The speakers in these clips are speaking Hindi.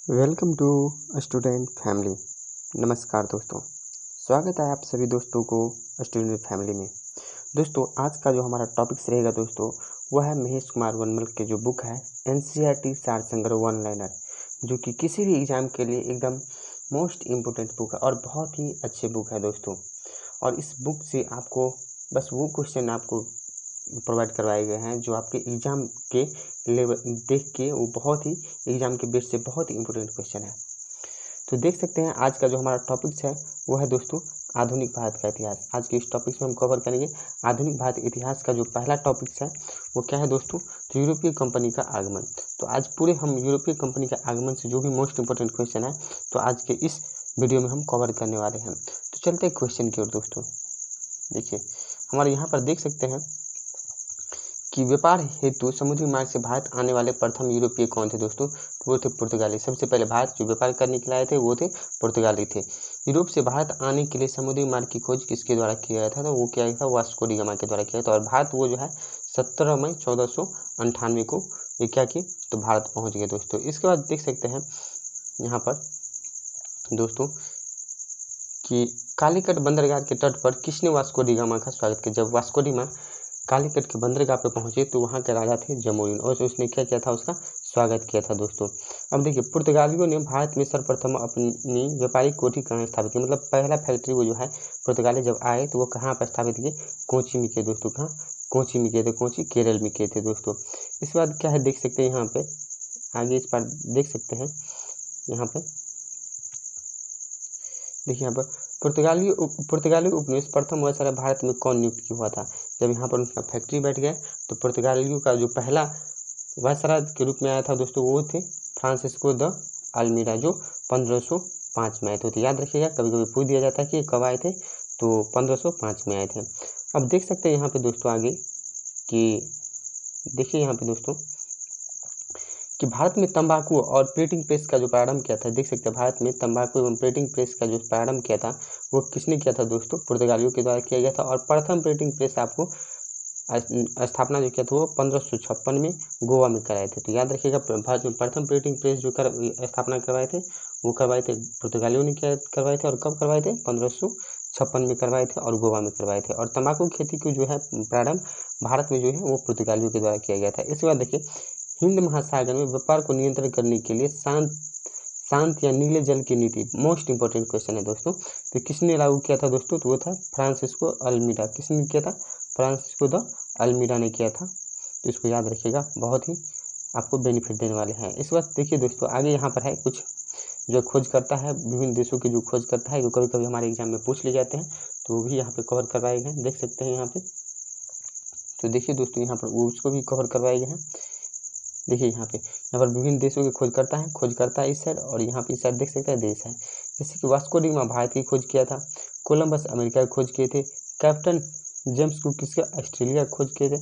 Welcome to student family. नमस्कार दोस्तों, स्वागत है आप सभी दोस्तों को स्टूडेंट फैमिली में। दोस्तों आज का जो हमारा टॉपिक्स रहेगा दोस्तों वह है महेश कुमार वनमल के जो बुक है एनसीईआरटी सार संग्रह वन लाइनर, जो कि किसी भी एग्ज़ाम के लिए एकदम मोस्ट इम्पोर्टेंट बुक है और बहुत ही अच्छी बुक है दोस्तों। और इस बुक से आपको बस वो क्वेश्चन आपको प्रोवाइड करवाए गए हैं जो आपके एग्ज़ाम के लेवल देख के वो बहुत ही एग्ज़ाम के बेस से बहुत ही इम्पोर्टेंट क्वेश्चन है। तो देख सकते हैं आज का जो हमारा टॉपिक्स है वो है दोस्तों आधुनिक भारत का इतिहास। आज के इस टॉपिक्स में हम कवर करेंगे आधुनिक भारत इतिहास का जो पहला टॉपिक्स है वो क्या है दोस्तों, तो यूरोपीय कंपनी का आगमन। तो आज पूरे हम यूरोपीय कंपनी के आगमन से जो भी मोस्ट इम्पोर्टेंट क्वेश्चन है तो आज के इस वीडियो में हम कवर करने वाले हैं। तो चलते हैं क्वेश्चन की ओर दोस्तों। देखिए हमारे यहाँ पर देख सकते हैं कि व्यापार हेतु समुद्री मार्ग से भारत आने वाले प्रथम यूरोपीय कौन थे दोस्तों, तो वो थे पुर्तगाली। सबसे पहले भारत जो व्यापार करने के लिए आए थे वो थे पुर्तगाली थे। यूरोप से भारत आने के लिए समुद्री मार्ग की खोज किसके द्वारा किया गया था, तो वो किया गया था वास्को डी गामा के द्वारा किया था। और भारत वो जो है 17 मई 1498 को ये क्या किए, तो भारत पहुँच गए दोस्तों। इसके बाद देख सकते हैं यहाँ पर दोस्तों कि कालीकट बंदरगाह के तट पर किसने वास्को डी गामा का स्वागत किया। जब वास्को डी गामा कालीकट के बंदरगाह पे पहुंचे तो वहां के राजा थे जमोरिन और उसने क्या किया था, उसका स्वागत किया था दोस्तों। अब देखिए पुर्तगालियों ने भारत में सर्वप्रथम अपनी व्यापारिक कोठी कहाँ स्थापित की, मतलब पहला फैक्ट्री वो जो है पुर्तगाली जब आए तो वो कहाँ पर स्थापित किए, कोची में किए दोस्तों। कहाँ, कोची में किए थे, कोची केरल में किए थे दोस्तों। इसके बाद क्या है देख सकते हैं यहाँ पे आगे इस पर देख सकते हैं यहाँ पे देखिए यहाँ पर पुर्तगाली उपनिवेश प्रथम वायसराय भारत में कौन नियुक्त हुआ था। जब यहाँ पर उनका फैक्ट्री बैठ गया तो पुर्तगालियों का जो पहला वायसराय के रूप में आया था दोस्तों वो थे फ्रांसिस्को द अल्मीरा, जो 1505 में आए थे। तो याद रखिएगा, कभी कभी पूछ दिया जाता है कि कब आए थे, तो 1505 में आए थे। अब देख सकते हैं यहाँ पे दोस्तों आगे कि देखिए यहाँ पे दोस्तों कि भारत में तंबाकू और प्रिंटिंग प्रेस का जो प्रारंभ किया था, देख सकते हैं भारत में तंबाकू एवं प्रिंटिंग प्रेस का जो प्रारंभ किया था वो किसने किया था दोस्तों, पुर्तगालियों के द्वारा किया गया था। और प्रथम प्रिंटिंग प्रेस आपको स्थापना जो किया था वो 1556 में गोवा में कराए थे। तो याद रखिएगा भारत में प्रथम प्रिंटिंग प्रेस जो स्थापना करवाए थे वो करवाए थे पुर्तगालियों ने क्या करवाए थे, और कब करवाए थे, 1556 में करवाए थे और गोवा में करवाए थे। और तंबाकू खेती की जो है प्रारंभ भारत में जो है वो पुर्तगालियों के द्वारा किया गया था। इसके बाद देखिए हिंद महासागर में व्यापार को नियंत्रण करने के लिए शांत या नीले जल की नीति, मोस्ट इंपोर्टेंट क्वेश्चन है दोस्तों। तो किसने लागू किया था दोस्तों, तो वो था फ्रांसिस्को अल्मीडा। किसने किया था, फ्रांसिस्को द अल्मीडा ने किया था। तो इसको याद रखिएगा, बहुत ही आपको बेनिफिट देने वाले हैं। इस बात देखिए दोस्तों आगे यहाँ पर है कुछ जो खोज करता है विभिन्न देशों की, जो खोज करता है जो कभी कभी हमारे एग्जाम में पूछ ले जाते हैं, तो वो भी यहाँ पे कवर करवाए गए हैं, देख सकते हैं यहाँ पे। तो देखिए दोस्तों यहाँ पर वो उसको भी कवर करवाए गए हैं। देखिए यहाँ पर विभिन्न देशों की खोज करता है इस साइड, और यहाँ पे इस साइड देख सकते हैं देश है। जैसे कि वास्को डी गामा भारत की खोज किया था, कोलंबस अमेरिका की खोज किए थे, कैप्टन जेम्स कुक किसके ऑस्ट्रेलिया की खोज किए थे,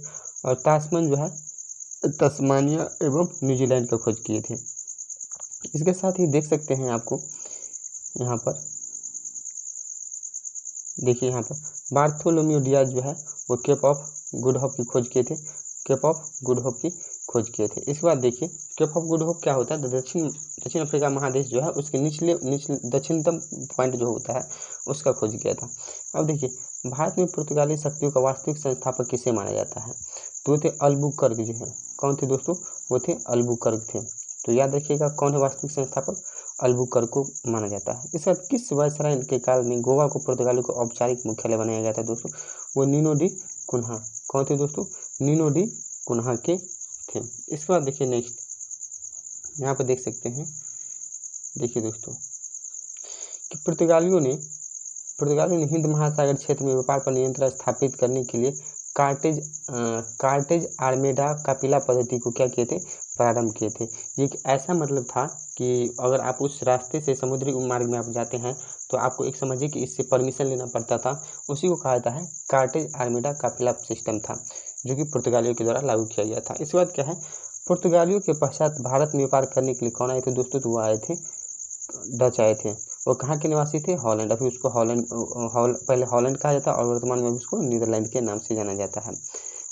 और तास्मन जो है तस्मानिया एवं न्यूजीलैंड का खोज किए थे। इसके साथ ही देख सकते हैं आपको यहाँ पर देखिए यहाँ पर बार्थोलोम्यू डियाज जो है वो केप ऑफ गुड होप की खोज किए थे, केप ऑफ गुड होप की खोज किए थे। इसके बाद देखिए केप ऑफ गुड होप क्या होता है, तो दक्षिण अफ्रीका महादेश जो है उसके निचले दक्षिणतम पॉइंट जो होता है उसका खोज किया था। अब देखिए भारत में पुर्तगाली शक्तियों का वास्तविक संस्थापक किसे माना जाता है, तो वो थे अल्बुकर्क जो है। कौन थे दोस्तों, वो थे अल्बुकर्क थे। तो याद रखिएगा कौन है वास्तविक संस्थापक, अल्बुकर्क को माना जाता है। इसके बाद किस वायसराय के काल में गोवा को पुर्तगालियों को औपचारिक मुख्यालय बनाया गया था दोस्तों, वो नीनो डी कुन्हा। कौन थे दोस्तों, नीनो डी कुन्हा के थे। इसके बाद देखिए नेक्स्ट यहाँ पे देख सकते हैं, देखिए दोस्तों कि पुर्तगालियों ने हिंद महासागर क्षेत्र में व्यापार पर नियंत्रण स्थापित करने के लिए कार्टेज आर्मेडा कापिला पद्धति को क्या किए थे, प्रारंभ किए थे। ये एक ऐसा मतलब था कि अगर आप उस रास्ते से समुद्री मार्ग में आप जाते हैं तो आपको एक समझिए कि इससे परमिशन लेना पड़ता था, उसी को कहा जाता है कार्टेज आर्मेडा कापिला सिस्टम था, जो कि पुर्तगालियों के द्वारा लागू किया गया था। इसके बाद क्या है, पुर्तगालियों के पश्चात भारत में व्यापार करने के लिए कौन आए थे दोस्तों, तो वो आए थे डच आए थे। वो कहाँ के निवासी थे, हॉलैंड। अभी उसको पहले हॉलैंड कहा जाता है और वर्तमान में उसको नीदरलैंड के नाम से जाना जाता है।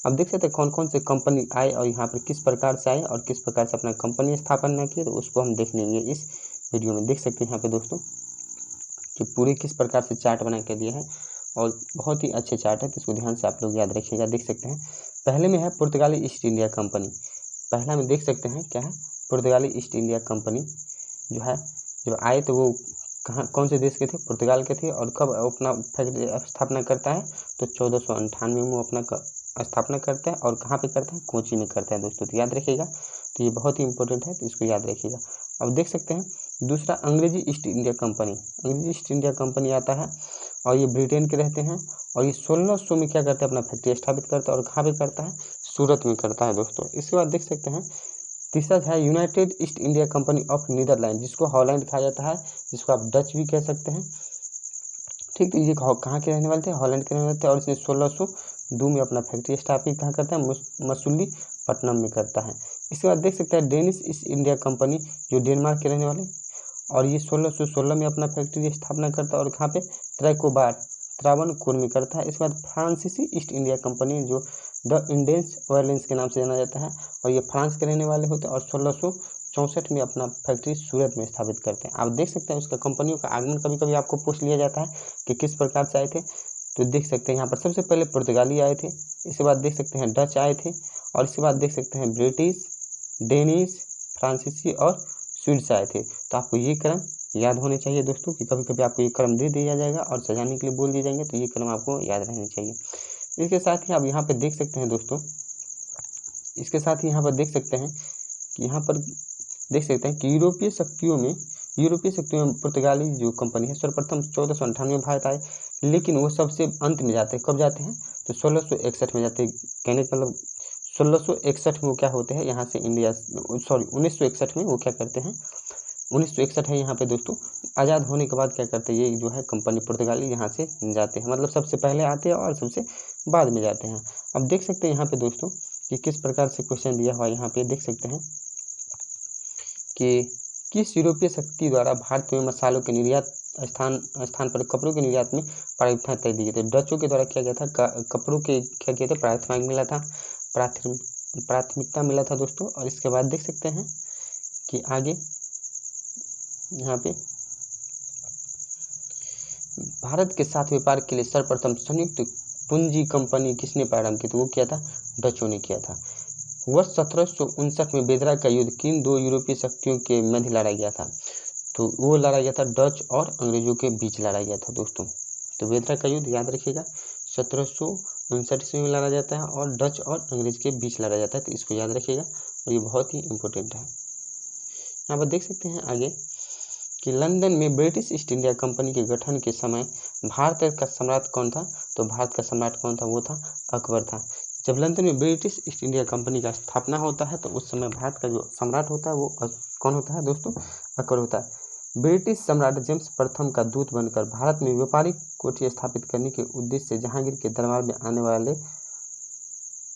अब देख सकते हैं कौन कौन से कंपनी आए और यहाँ पर किस प्रकार से आए और किस प्रकार से अपना कंपनी स्थापना किए, तो उसको हम देख लेंगे इस वीडियो में। देख सकते हैं यहाँ पे दोस्तों कि पूरे किस प्रकार से चार्ट बना के दिए हैं और बहुत ही अच्छे चार्ट है, तो इसको ध्यान से आप लोग याद रखिएगा। देख सकते हैं पहले में है पुर्तगाली ईस्ट इंडिया कंपनी। पहला में देख सकते हैं क्या है, पुर्तगाली ईस्ट इंडिया कंपनी जो है जब आए तो वो कहाँ कौन से देश के थे, पुर्तगाल के थे। और कब अपना फैक्ट्री स्थापना करता है, तो 1498 में वो अपना स्थापना करता है। और कहाँ पे करता है, कोची में करता है दोस्तों, तो याद रखिएगा। तो ये बहुत ही इंपॉर्टेंट है, तो इसको याद रखिएगा। अब देख सकते हैं दूसरा अंग्रेजी ईस्ट इंडिया कंपनी। अंग्रेजी ईस्ट इंडिया कंपनी आता है और ये ब्रिटेन के रहते हैं और ये 1600 में क्या करते हैं, अपना फैक्ट्री स्थापित करता है। और कहाँ पे करता है, सूरत में करता है दोस्तों। इसके बाद देख सकते हैं तीसरा है united East India company of Netherland, जिसको हॉलैंड कहा जाता है, जिसको आप डच भी कह सकते हैं। ठीक, तो ये कहाँ के रहने वाले थे, हॉलैंड के रहने वाले थे। और इसने 1602 में अपना फैक्ट्री स्थापित कहाँ करता है, मसूलीपट्टनम में करता है। इसके बाद देख सकते हैं डेनिश ईस्ट इंडिया कंपनी, जो डेनमार्क के रहने वाले, और ये 1616 में अपना फैक्ट्री स्थापना करता है। और कहाँ पे, त्रावणकोर में करता है। इसके बाद फ्रांसीसी ईस्ट इंडिया कंपनी, जो द इंडेंस वायलेंस के नाम से जाना जाता है, और ये फ्रांस के रहने वाले होते हैं। और 1664 में अपना फैक्ट्री सूरत में स्थापित करते हैं। आप देख सकते हैं उसका कंपनियों का आगमन कभी कभी आपको पूछ लिया जाता है कि किस प्रकार से आए थे, तो देख सकते हैं यहाँ पर सबसे पहले पुर्तगाली आए थे, इसके बाद देख सकते हैं डच आए थे, और इसके बाद देख सकते हैं ब्रिटिश, डेनिश, फ्रांसीसी और स्वीडिश आए थे। तो आपको ये क्रम याद होने चाहिए दोस्तों, कि कभी कभी आपको ये क्रम दे दिया जाएगा और सजाने के लिए बोल दिए जाएंगे, तो ये क्रम आपको याद रहने चाहिए। इसके साथ ही आप यहाँ पे देख सकते हैं दोस्तों, इसके साथ ही यहाँ पर देख सकते हैं कि यहाँ पर देख सकते हैं कि यूरोपीय शक्तियों में पुर्तगाली जो कंपनी है सर्वप्रथम 1498 में भारत आए, लेकिन वो सबसे अंत में जाते हैं। कब जाते हैं, तो 1661 में जाते हैं। कहने का मतलब 1661 में वो क्या होते हैं, यहाँ से इंडिया, सॉरी 1961 में वो क्या करते हैं, 1961 है यहाँ पे दोस्तों। आज़ाद होने के बाद क्या करते हैं, ये जो है कंपनी पुर्तगाली यहाँ से जाते हैं, मतलब सबसे पहले आते हैं और सबसे बाद में जाते हैं। अब देख सकते हैं यहाँ पे दोस्तों कि किस प्रकार से क्वेश्चन दिया हुआ है। यहाँ पे देख सकते हैं कि किस यूरोपीय शक्ति द्वारा भारत में मसालों के निर्यात स्थान पर कपड़ों के निर्यात में प्राथमिकता तय दी गई थी। डचों के द्वारा किया गया था, कपड़ों के क्या किया था, प्राथमिकता मिला था दोस्तों। और इसके बाद देख सकते हैं कि आगे यहाँ पे भारत के साथ व्यापार के लिए सर्वप्रथम संयुक्त पूंजी कंपनी किसने प्रारंभ की, तो वो किया था, डचों ने किया था। वर्ष 1759 में बेदरा का युद्ध किन दो यूरोपीय शक्तियों के मध्य लड़ा गया था, तो वो लड़ा गया था डच और अंग्रेजों के बीच लड़ा गया था दोस्तों। तो बेदरा का युद्ध याद रखिएगा 1759 में लड़ा जाता है और डच और अंग्रेज के बीच लड़ा जाता है, तो इसको याद रखिएगा और ये बहुत ही इंपॉर्टेंट है। यहाँ पर देख सकते हैं आगे कि लंदन में ब्रिटिश ईस्ट इंडिया कंपनी के गठन के समय भारत का सम्राट कौन था, तो भारत का सम्राट कौन था, वो था अकबर था। जब लंदन में ब्रिटिश ईस्ट इंडिया कंपनी का स्थापना होता है, तो उस समय भारत का जो सम्राट होता है वो कौन होता है दोस्तों, अकबर होता है। ब्रिटिश सम्राट जेम्स प्रथम का दूत बनकर भारत में व्यापारिक कोठी स्थापित करने के उद्देश्य से जहांगीर के दरबार में आने वाले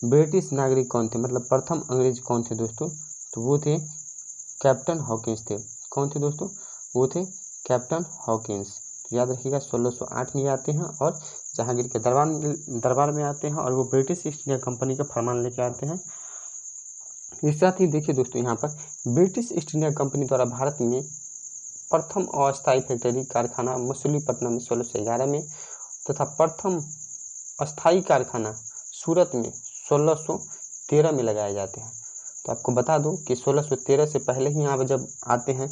ब्रिटिश नागरिक कौन थे, मतलब प्रथम अंग्रेज कौन थे दोस्तों, तो वो थे कैप्टन हॉकिंस थे। कौन थे दोस्तों, वो थे कैप्टन हॉकिंस। तो याद रखिएगा 1608 में आते हैं और जहांगीर के दरबार में आते हैं और वो ब्रिटिश ईस्ट इंडिया कंपनी का फरमान लेके आते हैं। इस साथ ही देखिए दोस्तों, यहाँ पर ब्रिटिश ईस्ट इंडिया कंपनी द्वारा भारत में प्रथम अस्थायी फैक्ट्री कारखाना मसूलीपट्टनम में 1611 में तथा प्रथम अस्थायी कारखाना सूरत में 1613 में लगाए जाते हैं। तो आपको बता दूं कि 1613 से पहले ही यहाँ पर जब आते हैं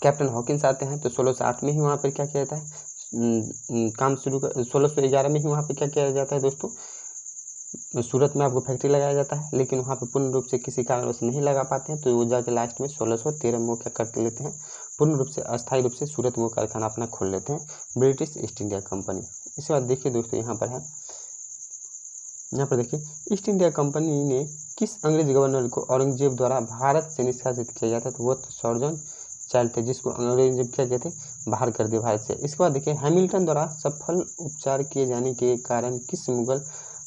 कैप्टन हॉकिंस आते हैं, तो 1608 में ही वहाँ पर क्या किया जाता है, काम शुरू कर 1611 में ही वहाँ पे क्या किया जाता है दोस्तों, सूरत में आपको फैक्ट्री लगाया जाता है, लेकिन वहाँ पे पूर्ण रूप से किसी कारणवश नहीं लगा पाते हैं, तो वो जाके लास्ट में 1613 में वो क्या कर लेते हैं, पूर्ण रूप से अस्थायी रूप से सूरत में वो कारखाना अपना खोल लेते हैं, ब्रिटिश ईस्ट इंडिया कंपनी। इसके बाद देखिए दोस्तों, यहाँ पर है, यहाँ पर देखिए ईस्ट इंडिया कंपनी ने किस अंग्रेज गवर्नर को औरंगजेब द्वारा भारत से निष्कासित किया गया था, तो वो सर्जन चाइल्ड थे, जिसको अंग्रेज क्या कहते बाहर कर दिया भारत से। इसके बाद देखिए हैमिल्टन द्वारा सफल उपचार किए जाने के कारण किस मुगल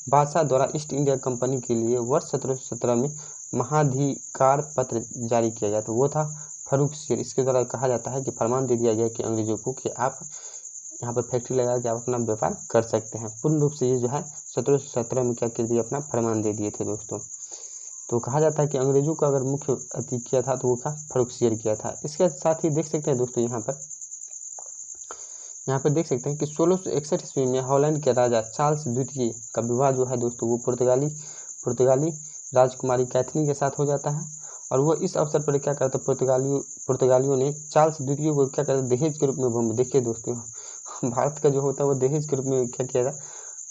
बादशाह द्वारा ईस्ट इंडिया कंपनी के लिए वर्ष 1717 में महाधिकार पत्र जारी किया गया, तो वो था फर्रुख शेर। इसके द्वारा कहा जाता है कि फरमान दे दिया गया कि अंग्रेजों को कि आप यहाँ पर फैक्ट्री लगा के आप अपना व्यापार कर सकते हैं। पूर्ण रूप से ये जो है 1717 में क्या कर दिया, अपना फरमान दे दिए थे दोस्तों। तो कहा जाता है कि अंग्रेजों का अगर मुख्य अति किया था तो वो क्या, फर्रुखसियर किया था। इसके साथ ही देख सकते हैं दोस्तों, यहाँ पर देख सकते हैं कि 1661 ईस्वी में हॉलैंड के राजा चार्ल्स द्वितीय का विवाह जो है दोस्तों, वो पुर्तगाली राजकुमारी कैथरीन के साथ हो जाता है। और वो इस अवसर पर क्या करते, पुर्तगालियों ने चार्ल्स द्वितीय को क्या करते, दहेज के रूप में, देखिए दोस्तों भारत का जो होता है वो दहेज के रूप में क्या किया था,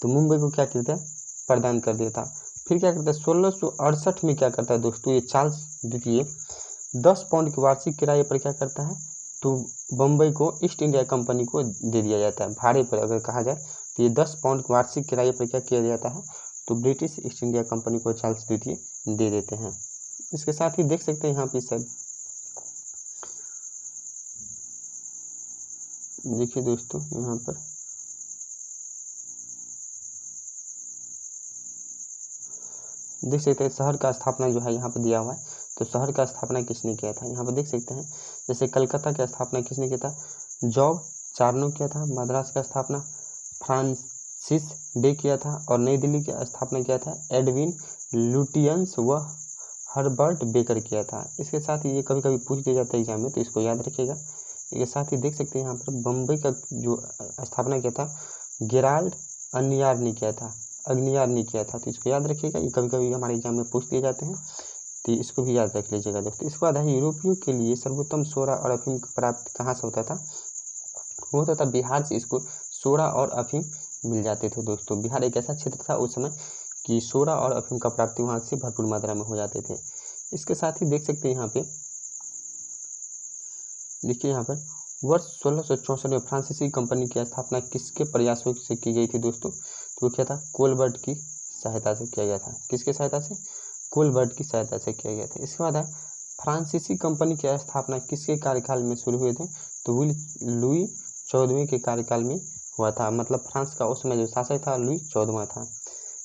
तो मुंबई को क्या करता है, प्रदान कर दिया था। फिर क्या करता है, 1668 में क्या करता है दोस्तों, ये चार्ल्स द्वितीय 10 पाउंड की वार्षिक किराए पर क्या करता है, तो बम्बई को ईस्ट इंडिया कंपनी को दे दिया जाता है। भाड़े पर अगर कहा जाए तो ये 10 पाउंड वार्षिक किराए पर क्या किया जाता है, तो ब्रिटिश ईस्ट इंडिया कंपनी को चार्ल्स द्वितीय दे देते हैं। इसके साथ ही देख सकते हैं यहाँ पे सर, देखिए दोस्तों यहाँ पर देख सकते हैं शहर का स्थापना जो है यहाँ पर दिया हुआ है। तो शहर का स्थापना किसने किया था, यहाँ पर देख सकते हैं। जैसे कलकत्ता की स्थापना किसने किया था, जॉब चार्नो किया था। मद्रास का स्थापना फ्रांसिस डे किया था। और नई दिल्ली की स्थापना किया था एडविन लुटियंस व हर्बर्ट बेकर किया था। इसके साथ ही ये कभी कभी पूछ दिया जाता है एग्जाम में, तो इसको याद रखिएगा। इसके साथ ही देख सकते हैं यहाँ पर बम्बई का जो स्थापना किया था गेराल्ड अग्नियार ने किया था, तो इसको याद रखिएगा। ये कभी कभी हमारे एग्जाम में पूछ दिए जाते हैं, तो इसको भी याद रख लीजिएगा दोस्तों। इसके बाद है यूरोपियों के लिए सर्वोत्तम सोडा और अफीम की प्राप्ति कहाँ से होता था, वो होता था बिहार से। इसको सोडा और अफीम मिल जाते थे दोस्तों। बिहार एक ऐसा क्षेत्र था उस समय कि सोडा और अफीम का प्राप्ति वहाँ से भरपूर मात्रा में हो जाते थे। इसके साथ ही देख सकते हैं यहाँ पे, देखिए यहाँ पर वर्ष 1664 में फ्रांसीसी कंपनी की स्थापना किसके प्रयासों से की गई थी दोस्तों, तो क्या था, कोलबर्ट की सहायता से किया गया था। किसके सहायता से, कोलबर्ट की सहायता से किया गया था। इसके बाद है फ्रांसीसी कंपनी की स्थापना किसके कार्यकाल में शुरू हुए थे, तो लुई 14वें के कार्यकाल में हुआ था। मतलब फ्रांस का उस समय जो शासक था लुई 14वां था।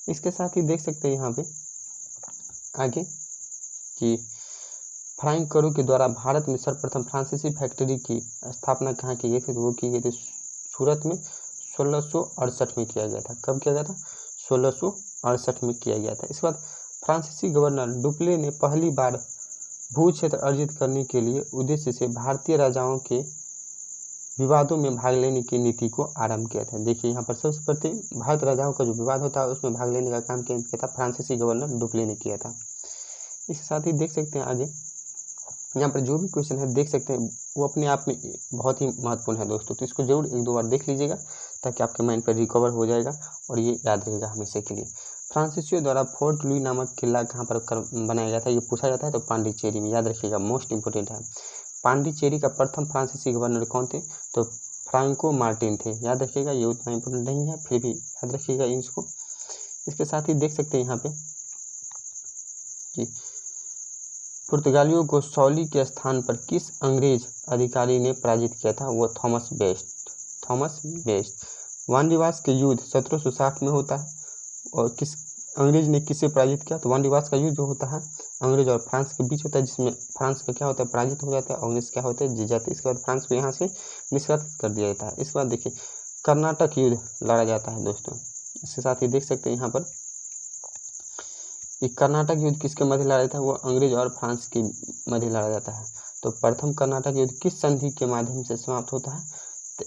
इसके साथ ही देख सकते हैं यहाँ पे आगे कि फ्रांक करो के द्वारा भारत में सर्वप्रथम फ्रांसीसी फैक्ट्री की स्थापना कहाँ की गई थी, तो वो की गई थी सूरत में 1668 में किया गया था। कब किया गया था, 1668 में किया गया था। इसके बाद फ्रांसीसी गवर्नर डुप्ले ने पहली बार भू क्षेत्र अर्जित करने के लिए उद्देश्य से भारतीय राजाओं के विवादों में भाग लेने की नीति को आरंभ किया था। देखिए यहाँ पर सबसे प्रथम भारत राजाओं का जो विवाद होता है उसमें भाग लेने का काम किया था फ्रांसीसी गवर्नर डुप्ले ने किया था। इसके साथ ही देख सकते हैं आगे यहाँ पर जो भी क्वेश्चन है देख सकते हैं वो अपने आप में बहुत ही महत्वपूर्ण है दोस्तों। तो इसको जरूर 1-2 बार देख लीजिएगा ताकि आपके माइंड पर रिकवर हो जाएगा और ये याद रहेगा हमेशा के लिए। फ्रांसीसियों द्वारा फोर्ट लुई नामक किला कहाँ पर बनाया गया था, ये पूछा जाता है, तो पांडिचेरी में। याद रखिएगा, मोस्ट इंपोर्टेंट है। पांडिचेरी का प्रथम फ्रांसीसी गवर्नर कौन थे, तो फ्रांको मार्टिन थे। याद रखिएगा, ये उतना इंपोर्टेंट नहीं है, फिर भी याद रखिएगा इसको। इसके साथ ही देख सकते हैं यहाँ पे कि पुर्तगालियों को सौली के स्थान पर किस अंग्रेज अधिकारी ने पराजित किया था, वो थॉमस बेस्ट। वानडिवास के युद्ध 1760 में होता है और किस अंग्रेज ने किसे पराजित किया, तो वानडिवास का युद्ध जो होता है अंग्रेज और फ्रांस के बीच होता है, जिसमें फ्रांस का क्या होता है, पराजित हो जाता है, अंग्रेज क्या होता है, जीत जाते हैं। इसके बाद फ्रांस को यहाँ से निष्कासित कर दिया जाता है। इसके बाद देखिए कर्नाटक युद्ध लड़ा जाता है दोस्तों। इसके साथ ही देख सकते हैं यहाँ पर कर्नाटक युद्ध किसके मध्य लड़ा जाता है, वो अंग्रेज और फ्रांस के मध्य लड़ा जाता है। तो प्रथम कर्नाटक युद्ध किस संधि के माध्यम से समाप्त होता है, तो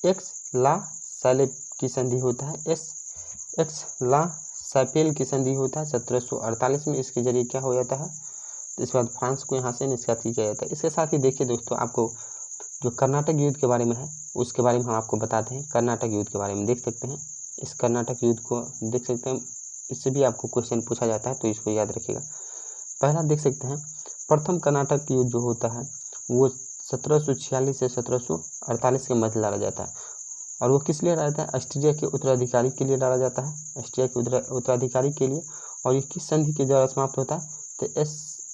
एक्स ला सैलेब की संधि होता है, एक्स ला सैपेल की संधि होता है 1748 में। इसके जरिए क्या हो जाता है, तो इसके बाद फ्रांस को यहाँ से निष्कासित किया जाता है। इसके साथ ही देखिए दोस्तों, आपको जो कर्नाटक युद्ध के बारे में है उसके बारे में हम आपको बताते हैं। कर्नाटक युद्ध के बारे में देख सकते हैं, इस कर्नाटक युद्ध को देख सकते हैं, इससे भी आपको क्वेश्चन पूछा जाता है, तो इसको याद रखिएगा। पहला देख सकते हैं, प्रथम कर्नाटक युद्ध जो होता है वो 1746 से 1748 के मध्य लड़ा जाता है। और वो किस लिए लड़ा जाता है, ऑस्ट्रिया के उत्तराधिकारी के लिए लड़ा जाता है, ऑस्ट्रिया के उत्तराधिकारी के लिए। और ये किस संधि के द्वारा समाप्त होता है, तो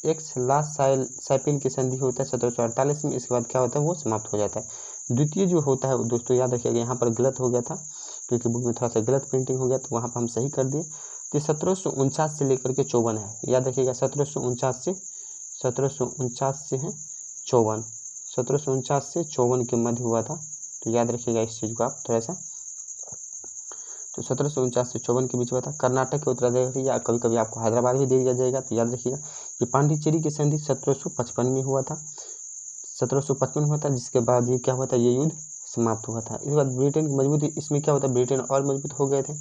एक्स ला सैपेल की संधि होता है 1748 में। इसके बाद क्या होता है, वो समाप्त हो जाता है। द्वितीय जो होता है दोस्तों, याद रखिएगा, यहाँ पर गलत हो गया था क्योंकि बुक में थोड़ा सा गलत प्रिंटिंग हो गया, तो वहाँ पर हम सही कर दिए। तो 1749 से लेकर के 54 है। याद रखिएगा, 1749 से है 54, 1749 से 54 के मध्य हुआ था तो याद रखिएगा इस चीज़ को आप थोड़ा सा। तो 1749 से 54 के बीच हुआ था। कर्नाटक के उत्तराधिकारी या कभी कभी आपको हैदराबाद भी दे दिया जाएगा, तो याद रखिएगा कि पांडिचेरी की संधि 1755 में हुआ था, 1755 हुआ था, जिसके बाद ये क्या हुआ था, ये युद्ध समाप्त हुआ था। इसके बाद ब्रिटेन की मजबूती, इसमें क्या होता है, ब्रिटेन और मजबूत हो गए थे।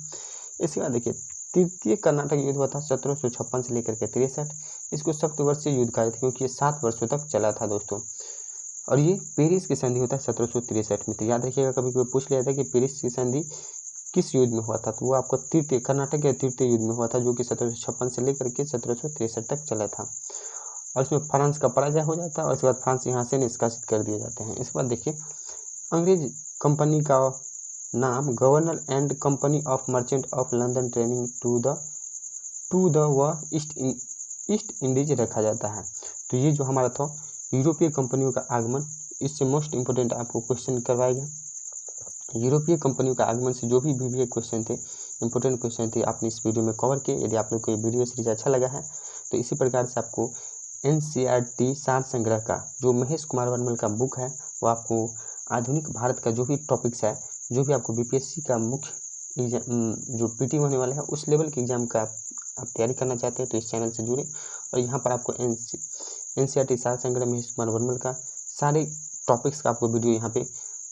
इसके बाद देखिए तृतीय कर्नाटक युद्ध हुआ था 1756 से लेकर के 63। इसको सप्तवर्षीय युद्ध कहा था क्योंकि ये 7 वर्षों तक चला था दोस्तों। और ये पेरिस की संधि होता है 1763 में। तो याद रखिएगा कभी कभी पूछ लिया था कि पेरिस की संधि किस युद्ध में हुआ था, तो वो आपको तृतीय कर्नाटक के तृतीय युद्ध में हुआ था, जो कि 1756 से लेकर के 1763 तक चला था। और इसमें फ्रांस का पराजय हो जाता है और इसके बाद फ्रांस यहाँ से निष्कासित कर दिए जाते हैं। इसके बाद देखिए अंग्रेज कंपनी का नाम governor and company of merchant of London training to the व ईस्ट इंडीज रखा जाता है। तो ये जो हमारा था यूरोपीय कंपनियों का आगमन, इससे मोस्ट इंपोर्टेंट आपको क्वेश्चन करवाएगा। यूरोपीय कंपनियों का आगमन से जो भी क्वेश्चन थे, इंपॉर्टेंट क्वेश्चन थे, आपने इस वीडियो में कवर किए। यदि आप लोग को ये वीडियो सीरीज अच्छा लगा है तो इसी प्रकार से आपको NCERT सार संग्रह का जो महेश कुमार वर्मल का बुक है, वो आपको आधुनिक भारत का जो भी टॉपिक्स है, जो भी आपको BPSC का मुख्य जो PT होने वाला है उस लेवल के एग्जाम का आप तैयारी करना चाहते हैं तो इस चैनल से जुड़े। और यहाँ पर आपको NCERT सार संग्रह महेश कुमार वर्मल का सारे टॉपिक्स का आपको वीडियो यहाँ पे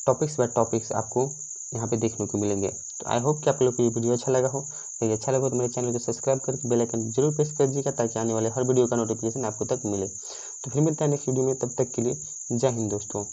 टॉपिक्स बाय टॉपिक्स आपको यहाँ पे देखने को मिलेंगे। तो आई होप कि आप लोग को ये वीडियो अच्छा लगा हो। यदि अच्छा लगा तो मेरे चैनल को सब्सक्राइब करके बेल आइकन जरूर प्रेस कर दीजिएगा ताकि आने वाले हर वीडियो का नोटिफिकेशन आपको तक मिले। तो फिर मिलता है नेक्स्ट वीडियो में, तब तक के लिए जय हिंद दोस्तों।